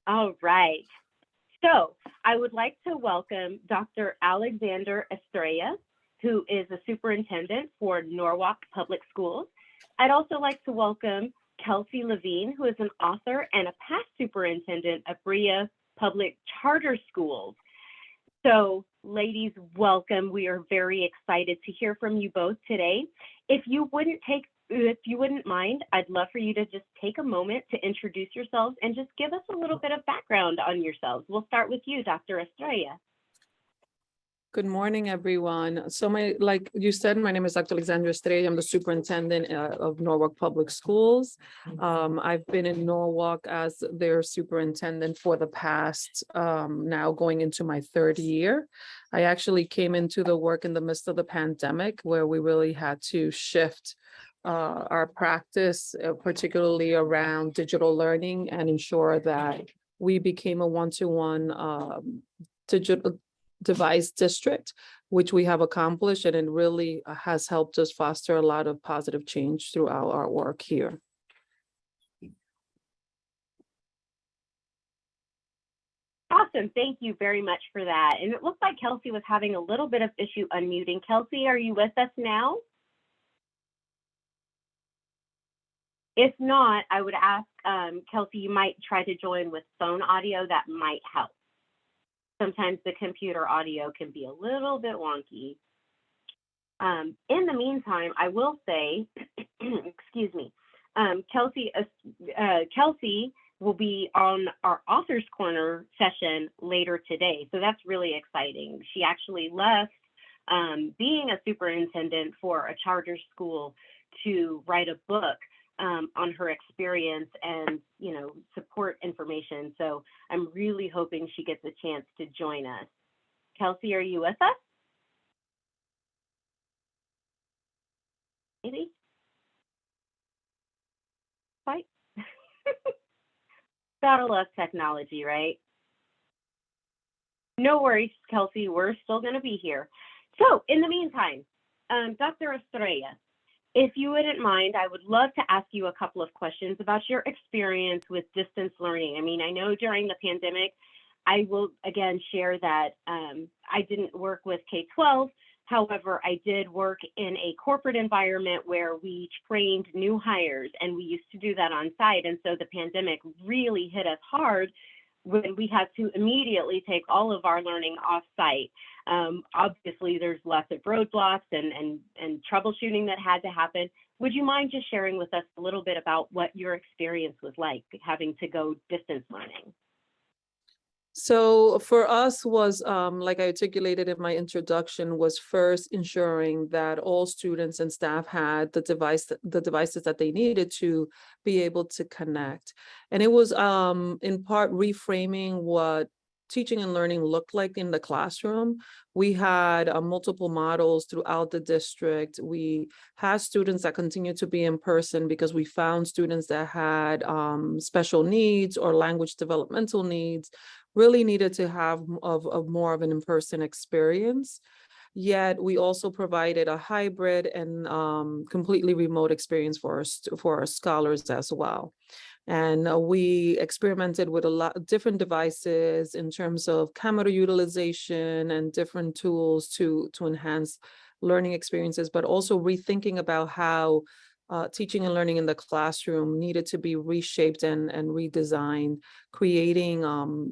All right. So I would like to welcome Dr. Alexander Estrella, who is a superintendent for Norwalk Public Schools. I'd also like to welcome Kelsey LaVigne, who is an author and a past superintendent of Brilla Public Charter Schools. So, ladies, welcome. We are very excited to hear from you both today. If you wouldn't mind, I'd love for you to just take a moment to introduce yourselves and just give us a little bit of background on yourselves. We'll start with you, Dr. Estrella. Good morning, everyone. So like you said, my name is Dr. Alexandra Estrella. I'm the superintendent of Norwalk Public Schools. I've been in Norwalk as their superintendent for the past, now going into my third year. I actually came into the work in the midst of the pandemic where we really had to shift our practice, particularly around digital learning, and ensure that we became a one-to-one digital device district, which we have accomplished, and it really has helped us foster a lot of positive change throughout our work here. Awesome. Thank you very much for that. And it looks like Kelsey was having a little bit of issue unmuting. Kelsey, are you with us now? If not, I would ask Kelsey, you might try to join with phone audio. That might help. Sometimes the computer audio can be a little bit wonky. In the meantime, I will say, excuse me, Kelsey will be on our Author's Corner session later today. So that's really exciting. She actually left being a superintendent for a charter school to write a book on her experience and, support information. So I'm really hoping she gets a chance to join us. Kelsey, are you with us? Maybe? Right? Gotta love technology, right? No worries, Kelsey, we're still gonna be here. So in the meantime, Dr. Estrella, if you wouldn't mind, I would love to ask you a couple of questions about your experience with distance learning. I mean, I know during the pandemic, I will again share that I didn't work with K-12. However, I did work in a corporate environment where we trained new hires, and we used to do that on site. And so the pandemic really hit us hard when we had to immediately take all of our learning off site. Obviously, there's lots of roadblocks and troubleshooting that had to happen. Would you mind just sharing with us a little bit about what your experience was like having to go distance learning? So for us was, like I articulated in my introduction, was first ensuring that all students and staff had the devices that they needed to be able to connect. And it was in part reframing what teaching and learning looked like in the classroom. We had multiple models throughout the district. We had students that continued to be in person because we found students that had special needs or language developmental needs really needed to have more of an in-person experience. Yet we also provided a hybrid and completely remote experience for our scholars as well. And we experimented with a lot of different devices in terms of camera utilization and different tools to enhance learning experiences, but also rethinking about how teaching and learning in the classroom needed to be reshaped and redesigned, creating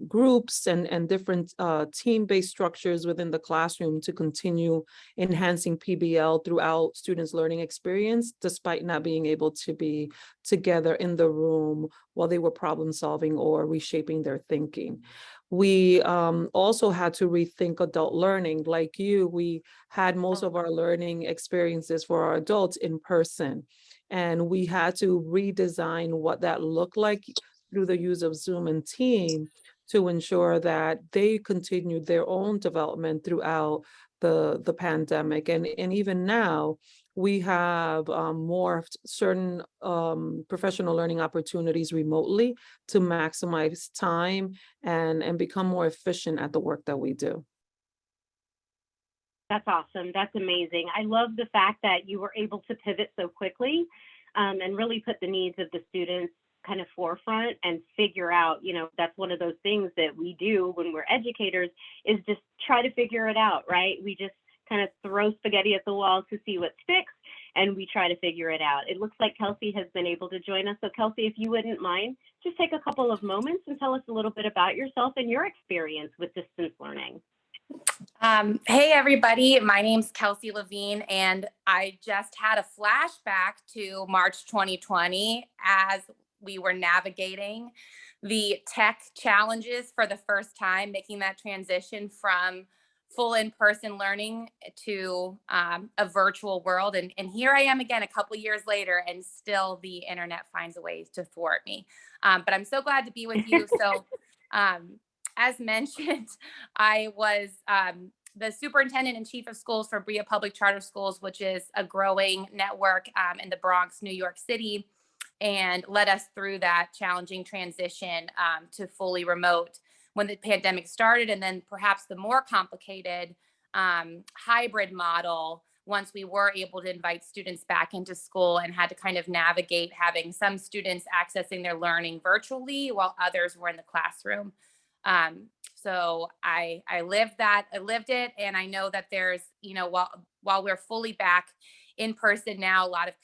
groups and different team-based structures within the classroom to continue enhancing PBL throughout students' learning experience, despite not being able to be together in the room while they were problem solving or reshaping their thinking. We also had to rethink adult learning. Like you, we had most of our learning experiences for our adults in person. And we had to redesign what that looked like through the use of Zoom and Team to ensure that they continued their own development throughout the pandemic. And even now, we have morphed certain professional learning opportunities remotely to maximize time and become more efficient at the work that we do. That's awesome. That's amazing. I love the fact that you were able to pivot so quickly and really put the needs of the students kind of forefront and figure out, that's one of those things that we do when we're educators, is just try to figure it out, right? We just kind of throw spaghetti at the wall to see what sticks, and we try to figure it out. It looks like Kelsey has been able to join us. So Kelsey, if you wouldn't mind, just take a couple of moments and tell us a little bit about yourself and your experience with distance learning. Hey, everybody. My name's Kelsey LaVigne, and I just had a flashback to March 2020 as we were navigating the tech challenges for the first time, making that transition from full in-person learning to a virtual world. And here I am again a couple years later, and still the internet finds a way to thwart me. But I'm so glad to be with you. So as mentioned, I was the superintendent and chief of schools for Brilla Public Charter Schools, which is a growing network in the Bronx, New York City, and led us through that challenging transition to fully remote when the pandemic started, and then perhaps the more complicated hybrid model once we were able to invite students back into school and had to kind of navigate having some students accessing their learning virtually while others were in the classroom. So I lived it. And I know that there's, while we're fully back in person now, a lot of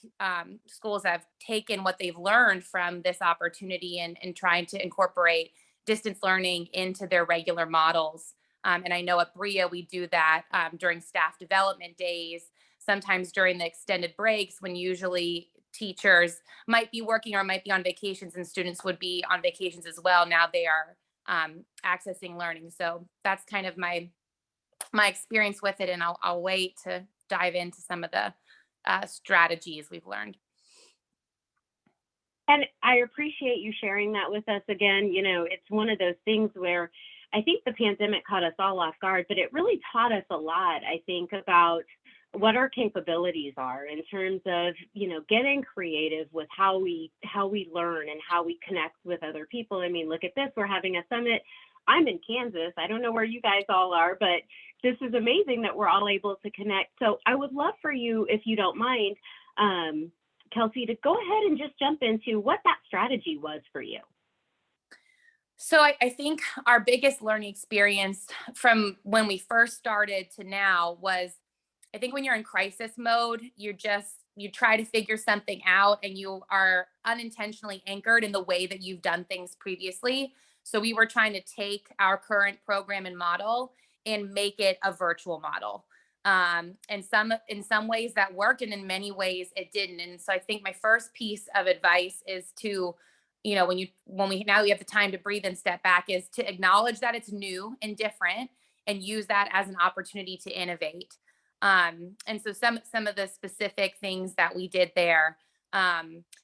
schools have taken what they've learned from this opportunity and trying to incorporate distance learning into their regular models. And I know at Brilla, we do that during staff development days, sometimes during the extended breaks when usually teachers might be working or might be on vacations, and students would be on vacations as well. Now they are accessing learning. So that's kind of my experience with it. And I'll wait to dive into some of the strategies we've learned. And I appreciate you sharing that with us again. It's one of those things where I think the pandemic caught us all off guard, but it really taught us a lot, I think, about what our capabilities are in terms of, getting creative with how we learn and how we connect with other people. I mean, look at this, we're having a summit. I'm in Kansas. I don't know where you guys all are, but this is amazing that we're all able to connect. So I would love for you, if you don't mind, Kelsey, to go ahead and just jump into what that strategy was for you. So I think our biggest learning experience from when we first started to now was, I think when you're in crisis mode, you try to figure something out and you are unintentionally anchored in the way that you've done things previously. So we were trying to take our current program and model and make it a virtual model. And in some ways that worked, and in many ways it didn't. And so I think my first piece of advice is to, now we have the time to breathe and step back, is to acknowledge that it's new and different and use that as an opportunity to innovate. And so some of the specific things that we did there,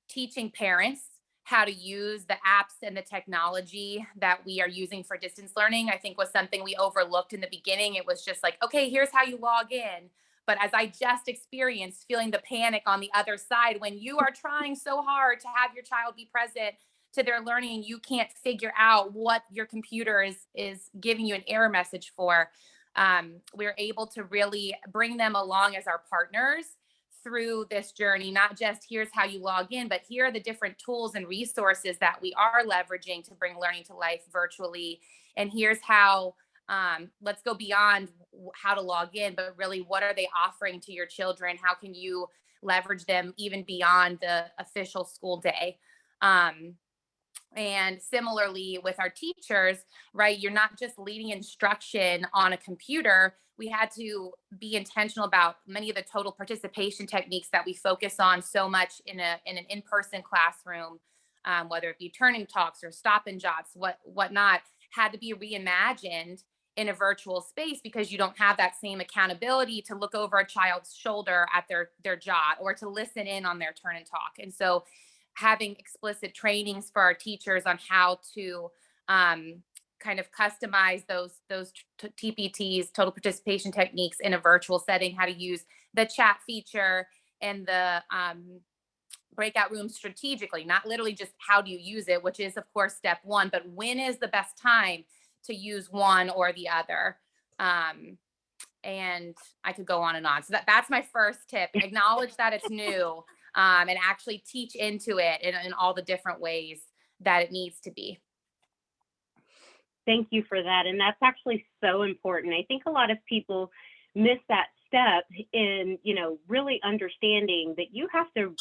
teaching parents how to use the apps and the technology that we are using for distance learning, I think was something we overlooked in the beginning. It was just like, okay, here's how you log in. But as I just experienced, feeling the panic on the other side, when you are trying so hard to have your child be present to their learning, you can't figure out what your computer is giving you an error message for. We're able to really bring them along as our partners through this journey, not just here's how you log in, but here are the different tools and resources that we are leveraging to bring learning to life virtually. And here's how, let's go beyond how to log in, but really what are they offering to your children? How can you leverage them even beyond the official school day? And similarly with our teachers, right? You're not just leading instruction on a computer. We had to be intentional about many of the total participation techniques that we focus on so much in an in-person classroom, whether it be turning talks or stop and jots, whatnot, had to be reimagined in a virtual space because you don't have that same accountability to look over a child's shoulder at their jot or to listen in on their turn and talk. And so having explicit trainings for our teachers on how to kind of customize those TPTs, total participation techniques, in a virtual setting, how to use the chat feature and the breakout rooms strategically, not literally just how do you use it, which is of course step one, but when is the best time to use one or the other? And I could go on and on. So that's my first tip. Acknowledge that it's new. And actually teach into it in all the different ways that it needs to be. Thank you for that. And that's actually so important. I think a lot of people miss that step in, really understanding that you have to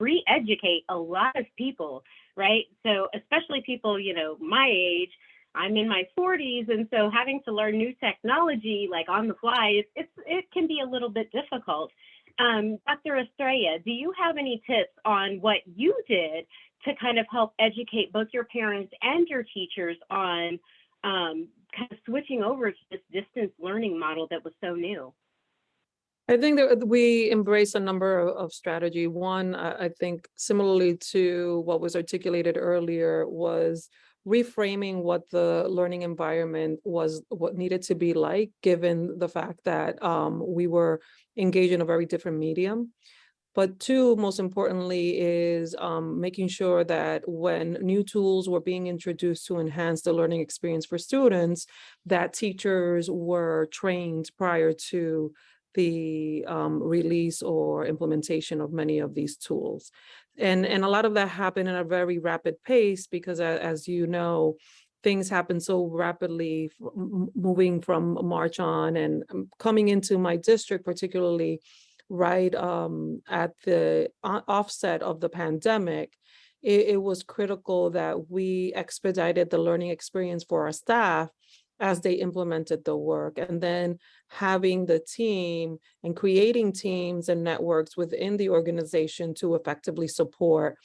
re-educate a lot of people, right? So especially people, my age, I'm in my 40s. And so having to learn new technology, like on the fly, it can be a little bit difficult. Dr. Estrella, do you have any tips on what you did to kind of help educate both your parents and your teachers on kind of switching over to this distance learning model that was so new? I think that we embrace a number of strategy. One, I think similarly to what was articulated earlier, was reframing what the learning environment was, what needed to be like, given the fact that we were engaged in a very different medium. But two, most importantly, is making sure that when new tools were being introduced to enhance the learning experience for students, that teachers were trained prior to the release or implementation of many of these tools. And a lot of that happened in a very rapid pace because, as you know, things happen so rapidly, moving from March on and coming into my district, particularly right at the offset of the pandemic. It was critical that we expedited the learning experience for our staff as they implemented the work, and then having the team and creating teams and networks within the organization to effectively support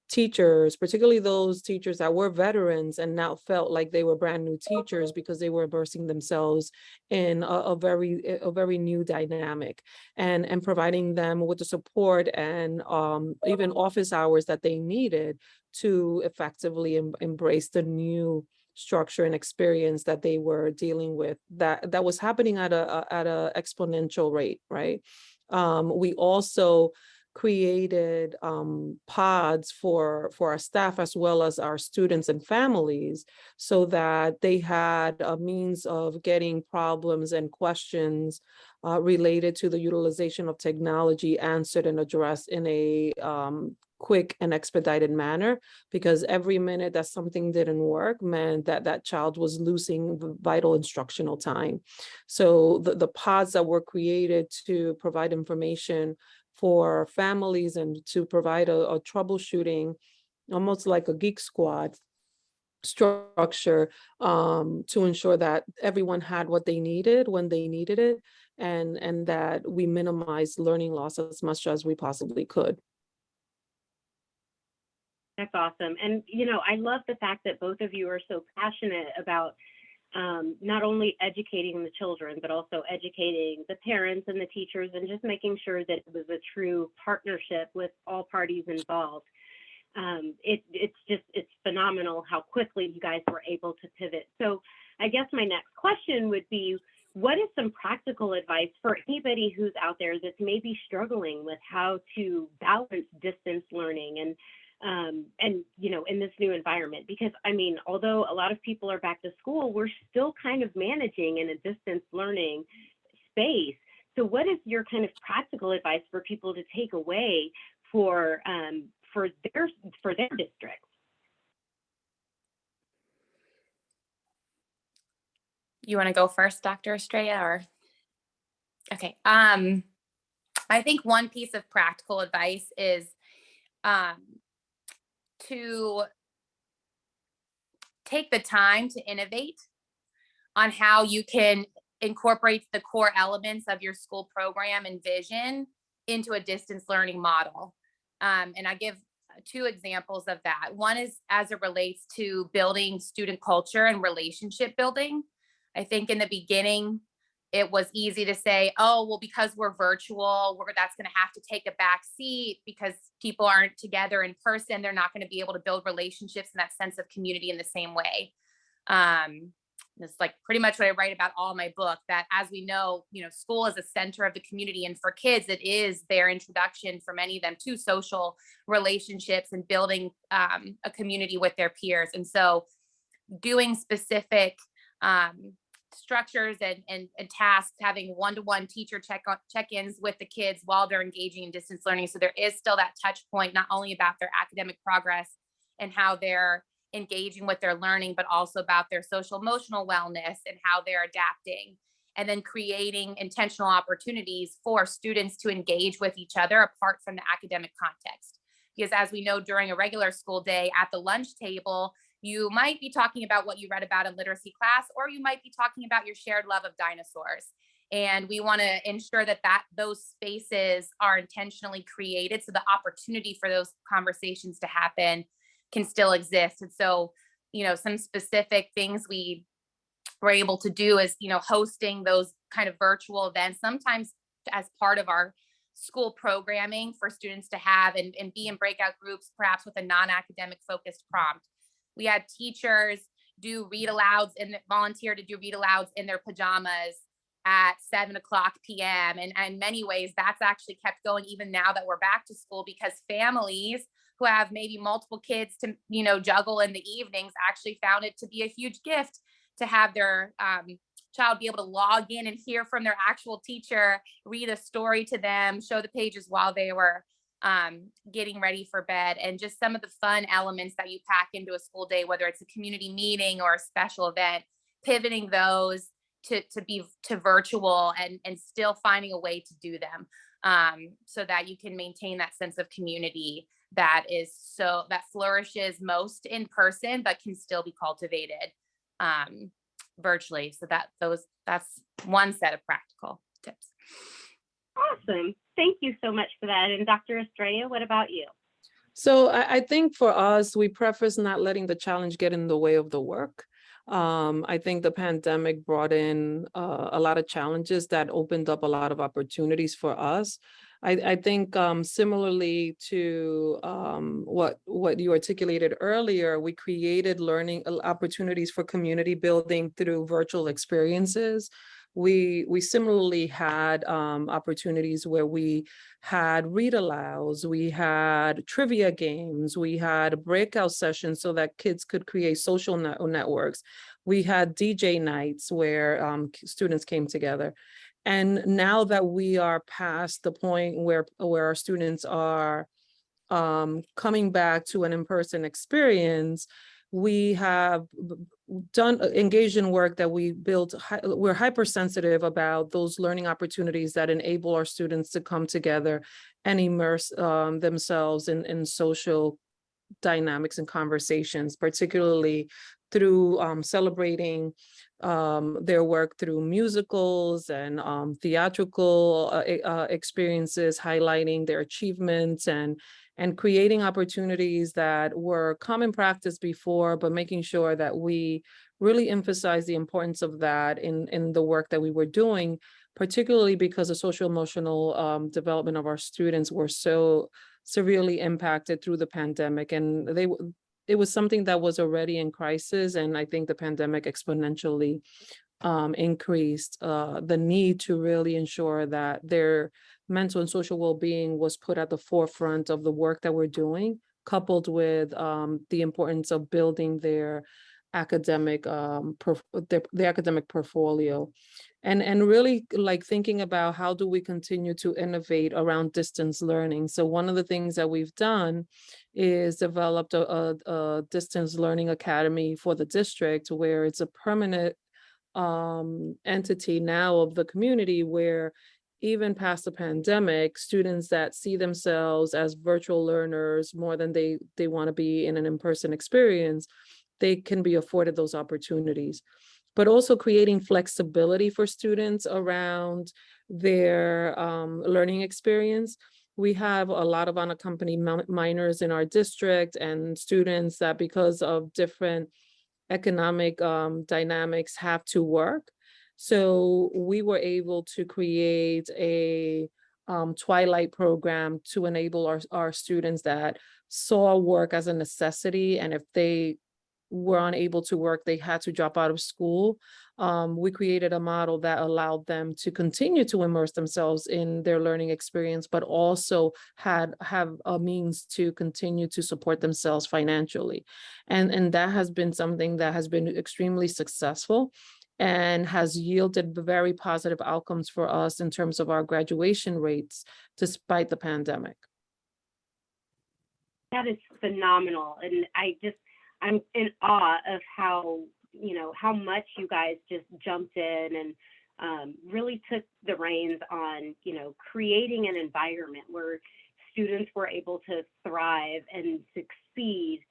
teachers, particularly those teachers that were veterans and now felt like they were brand new teachers because they were immersing themselves in a very new dynamic, and providing them with the support and even office hours that they needed to effectively embrace the new structure and experience that they were dealing with, that was happening at a exponential rate, right? We also created pods for our staff as well as our students and families, so that they had a means of getting problems and questions related to the utilization of technology answered and addressed in a quick and expedited manner, because every minute that something didn't work meant that that child was losing vital instructional time. So the pods that were created to provide information for families and to provide a troubleshooting, almost like a geek squad structure, to ensure that everyone had what they needed when they needed it, and that we minimize learning loss as much as we possibly could. That's awesome. And, I love the fact that both of you are so passionate about not only educating the children, but also educating the parents and the teachers, and just making sure that it was a true partnership with all parties involved. It's phenomenal how quickly you guys were able to pivot. So I guess my next question would be, what is some practical advice for anybody who's out there that's maybe struggling with how to balance distance learning and in this new environment? Because although a lot of people are back to school, we're still kind of managing in a distance learning space. So what is your kind of practical advice for people to take away for their districts? You want to go first, Dr. Estrella, or? Okay. I think one piece of practical advice is to take the time to innovate on how you can incorporate the core elements of your school program and vision into a distance learning model. And I give two examples of that. One is as it relates to building student culture and relationship building. I think in the beginning, it was easy to say, oh, well, because we're virtual, that's going to have to take a back seat because people aren't together in person. They're not going to be able to build relationships and that sense of community in the same way. It's like pretty much what I write about all my book, that as we know, school is a center of the community. And for kids, it is their introduction for many of them to social relationships and building a community with their peers. And so doing specific structures and tasks, having one-to-one teacher check-ins with the kids while they're engaging in distance learning. So there is still that touch point, not only about their academic progress and how they're engaging with their learning, but also about their social emotional wellness and how they're adapting. And then creating intentional opportunities for students to engage with each other apart from the academic context. Because as we know, during a regular school day at the lunch table, you might be talking about what you read about in literacy class, or you might be talking about your shared love of dinosaurs. And we want to ensure that those spaces are intentionally created so the opportunity for those conversations to happen can still exist. And so, some specific things we were able to do is, hosting those kind of virtual events, sometimes as part of our school programming for students to have and be in breakout groups, perhaps with a non-academic focused prompt. We had teachers do read alouds and volunteer to do read alouds in their pajamas at 7 o'clock p.m. And in many ways, that's actually kept going even now that we're back to school, because families who have maybe multiple kids to, juggle in the evenings actually found it to be a huge gift to have their child be able to log in and hear from their actual teacher, read a story to them, show the pages while they were getting ready for bed. And just some of the fun elements that you pack into a school day, whether it's a community meeting or a special event, pivoting those to virtual and still finding a way to do them so that you can maintain that sense of community that flourishes most in person, but can still be cultivated virtually. So that's one set of practical tips. Awesome. Thank you so much for that. And Dr. Estrella, what about you? So I think for us, we preface not letting the challenge get in the way of the work. I think the pandemic brought in a lot of challenges that opened up a lot of opportunities for us. I think similarly to what you articulated earlier, we created learning opportunities for community building through virtual experiences. We similarly had opportunities where we had read alouds, we had trivia games, we had breakout sessions so that kids could create social networks. We had DJ nights where students came together. And now that we are past the point where our students are coming back to an in-person experience, we have done engaged in work that we built. We're hypersensitive about those learning opportunities that enable our students to come together and immerse themselves in social dynamics and conversations, particularly through celebrating their work through musicals and theatrical experiences, highlighting their achievements and creating opportunities that were common practice before, but making sure that we really emphasize the importance of that in the work that we were doing, particularly because the social emotional development of our students were so severely impacted through the pandemic. And it was something that was already in crisis. And I think the pandemic exponentially increased the need to really ensure that their mental and social well-being was put at the forefront of the work that we're doing, coupled with the importance of building their academic the academic portfolio, and really like thinking about how do we continue to innovate around distance learning. So one of the things that we've done is developed a distance learning academy for the district, where it's a permanent entity now of the community, where even past the pandemic, students that see themselves as virtual learners more than they want to be in an in-person experience, they can be afforded those opportunities. But also creating flexibility for students around their learning experience. We have a lot of unaccompanied minors in our district, and students that, because of different economic dynamics, have to work. So we were able to create a twilight program to enable our students that saw work as a necessity, and if they were unable to work, they had to drop out of school. We created a model that allowed them to continue to immerse themselves in their learning experience, but also have a means to continue to support themselves financially. And that has been something that has been extremely successful and has yielded very positive outcomes for us in terms of our graduation rates, despite the pandemic. That is phenomenal. And I'm in awe of how, how much you guys just jumped in and really took the reins on, creating an environment where students were able to thrive and succeed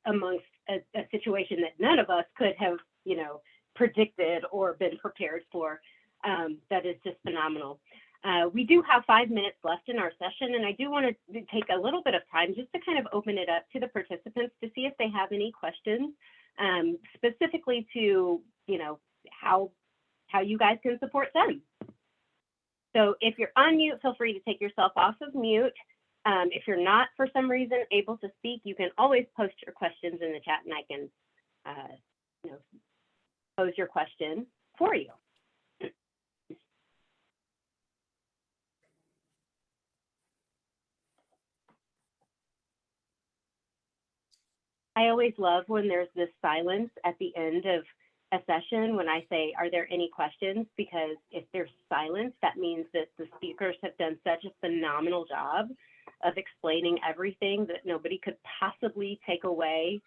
amongst a situation that none of us could have, predicted or been prepared for. That is just phenomenal. We do have 5 minutes left in our session, and I do want to take a little bit of time just to kind of open it up to the participants to see if they have any questions, specifically to, how you guys can support them. So if you're on mute, feel free to take yourself off of mute. If you're not, for some reason, able to speak, you can always post your questions in the chat, and I can, pose your question for you. I always love when there's this silence at the end of a session when I say, are there any questions? Because if there's silence, that means that the speakers have done such a phenomenal job of explaining everything that nobody could possibly take away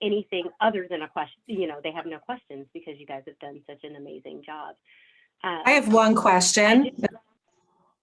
anything other than a question. They have no questions because you guys have done such an amazing job. I have one question.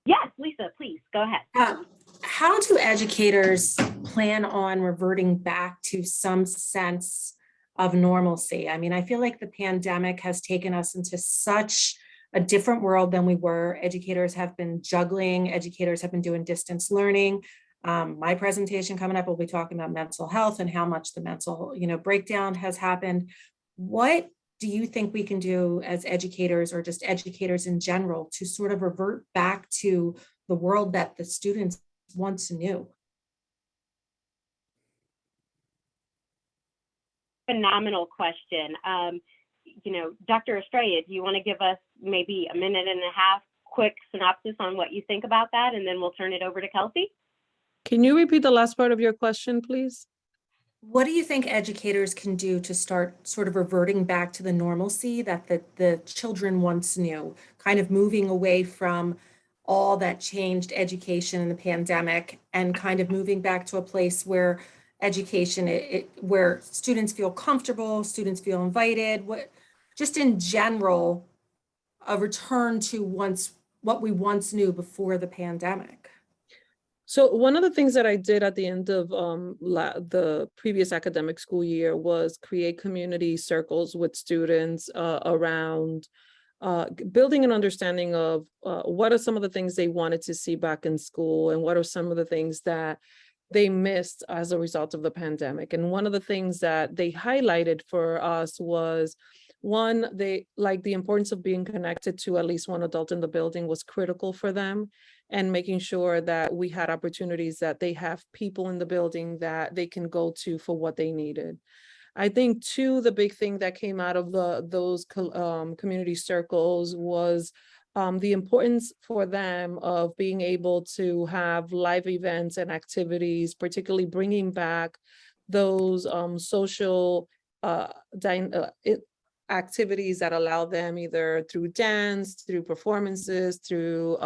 Yes, Lisa, please go ahead. How do educators plan on reverting back to some sense of normalcy? I mean, I feel like the pandemic has taken us into such a different world than we were. Educators have been juggling, educators have been doing distance learning. My presentation coming up will be talking about mental health and how much the mental, breakdown has happened. What do you think we can do as educators, or just educators in general, to sort of revert back to the world that the students once knew? Phenomenal question. Dr. Estrella, do you want to give us maybe a minute and a half quick synopsis on what you think about that, and then we'll turn it over to Kelsey? Can you repeat the last part of your question, please? What do you think educators can do to start sort of reverting back to the normalcy that the children once knew, kind of moving away from all that changed education in the pandemic and kind of moving back to a place where education, where students feel comfortable, students feel invited, just in general, a return to what we once knew before the pandemic? So one of the things that I did at the end of the previous academic school year was create community circles with students around building an understanding of what are some of the things they wanted to see back in school, and what are some of the things that they missed as a result of the pandemic. And one of the things that they highlighted for us was, one, the importance of being connected to at least one adult in the building was critical for them, and making sure that we had opportunities that they have people in the building that they can go to for what they needed. I think two, the big thing that came out of those community circles was the importance for them of being able to have live events and activities, particularly bringing back those social activities that allow them, either through dance, through performances, through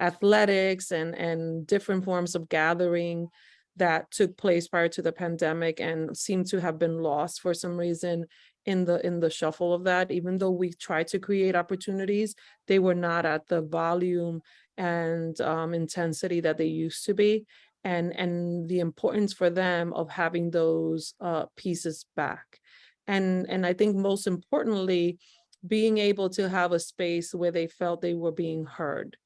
athletics and different forms of gathering that took place prior to the pandemic and seem to have been lost for some reason in the shuffle of that. Even though we tried to create opportunities, they were not at the volume and intensity that they used to be, and the importance for them of having those pieces back. And I think most importantly, being able to have a space where they felt they were being heard.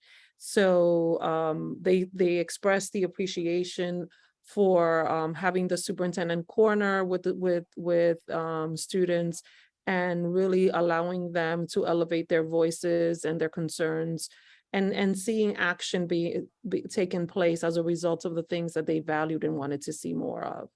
So they expressed the appreciation for having the superintendent corner with students, and really allowing them to elevate their voices and their concerns, and seeing action be taken place as a result of the things that they valued and wanted to see more of.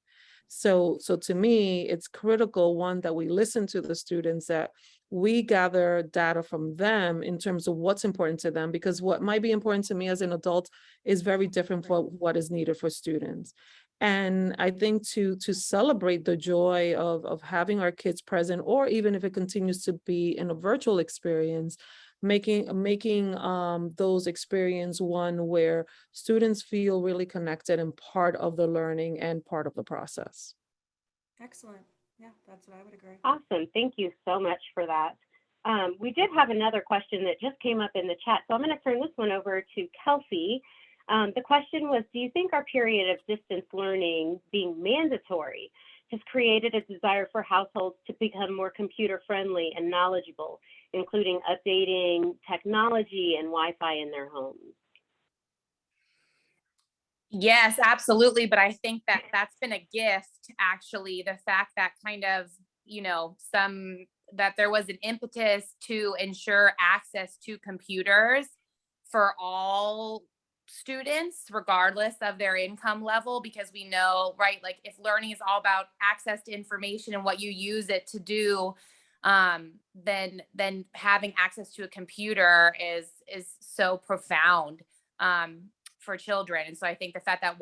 So to me, it's critical, one, that we listen to the students, that we gather data from them in terms of what's important to them, because what might be important to me as an adult is very different from what is needed for students. And I think to celebrate the joy of having our kids present, or even if it continues to be in a virtual experience, making those experience one where students feel really connected and part of the learning and part of the process. Excellent. Yeah, that's what I would agree. Awesome. Thank you so much for that. We did have another question that just came up in the chat, so I'm going to turn this one over to Kelsey. The question was, do you think our period of distance learning being mandatory has created a desire for households to become more computer friendly and knowledgeable, including updating technology and Wi-Fi in their homes? Yes, absolutely. But I think that that's been a gift, actually, the fact that kind of, that there was an impetus to ensure access to computers for all students, regardless of their income level, because we know, right, like if learning is all about access to information and what you use it to do, then having access to a computer is so profound for children. And so I think the fact that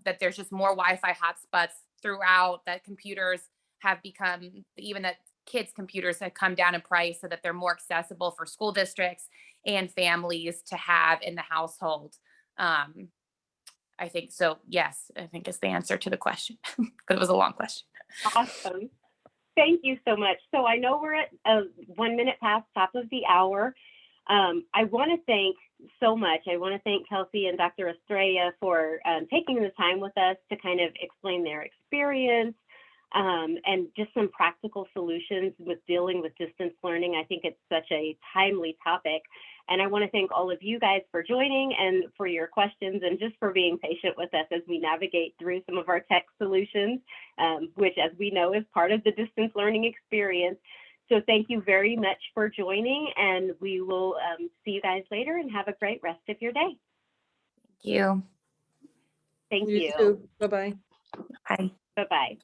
that there's just more Wi-Fi hotspots throughout, that computers have become, even that kids' computers have come down in price so that they're more accessible for school districts and families to have in the household. I think so. Yes, I think is the answer to the question, but it was a long question. Awesome. Thank you so much. So I know we're at 1 minute past top of the hour. I want to thank so much. I want to thank Kelsey and Dr. Estrella for taking the time with us to kind of explain their experience and just some practical solutions with dealing with distance learning. I think it's such a timely topic. And I want to thank all of you guys for joining and for your questions and just for being patient with us as we navigate through some of our tech solutions, which, as we know, is part of the distance learning experience. So thank you very much for joining, and we will see you guys later, and have a great rest of your day. Thank you. Thank You you. too. Bye-bye. Bye. Bye-bye.